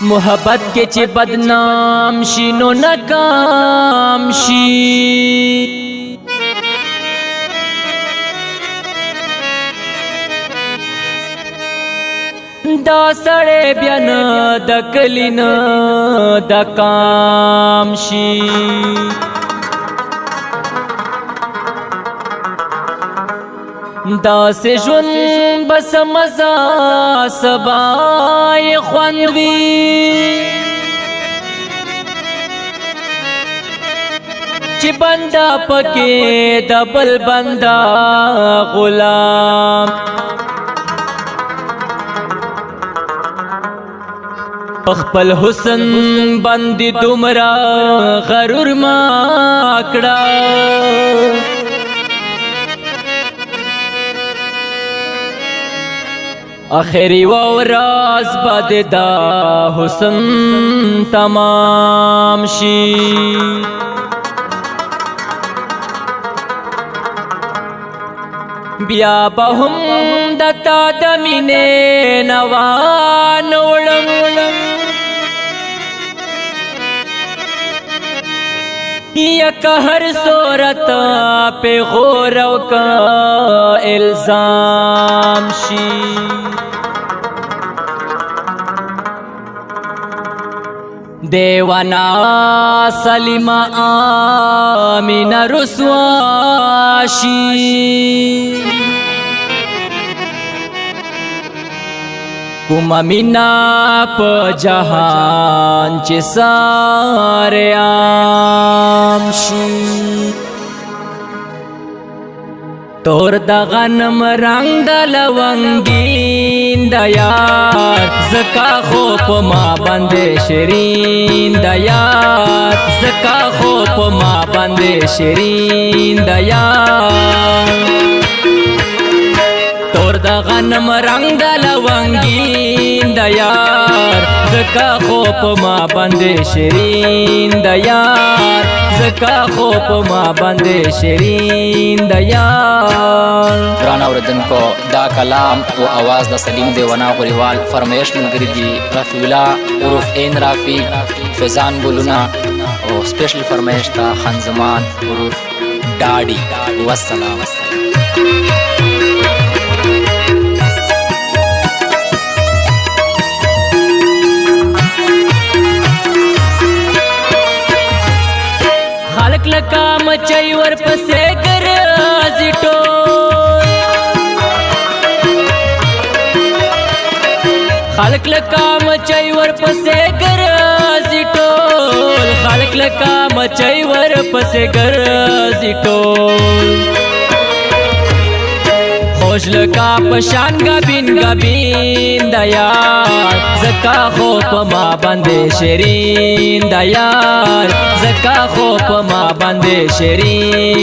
محبت کې چې بدنام شي نو ناکام شي. دا سړی بیا نه د کلي نه د کام شي. داسې ژوند بس مزه سبا یې خوند وي چې بنده پکې د بل بنده غلام. خپل حسن باندې دومره غرور ما کړه آخری ورځ بعد دا حسن تمام شي. بیا به هم د تا د مینې نوا نه وړم یا که هر صورت پیغور او که الزام شي. دیوانا سلیمہ آمینہ رسوا شي. کوم مینا په جهان چې ساره عام شي. تور د غنم رنگ د لونګین د یار زکا خو په ما باندې شیرین د یار زکا خو په ما باندې شیرین د یار. تور د غنم رنگ د لونګین د یار زکا خو په ما باندې شیرین د یار زکا خو په ما باندې شیرین د یار. ګران اوریدونکو دا کلام او आवाज د سلیم دیوانا غوریوال فرمایش ملګری دی رفیع الله عرف عین رافی فیضان ګلونا او سپیشل فرمایش تا خان زمان عرف ډاډي. والسلام. خلق لکا مچای ور پسې ګرځي ټول خلق لکا مچای ور پسې ګرځي ټول خلق لکا مچای ور پسې ګرځي ټول. خوش لکا پشان گابین گابین د یار زکا خو په ما باندې شیرین د یار زکا خو په ما باندې شیرین.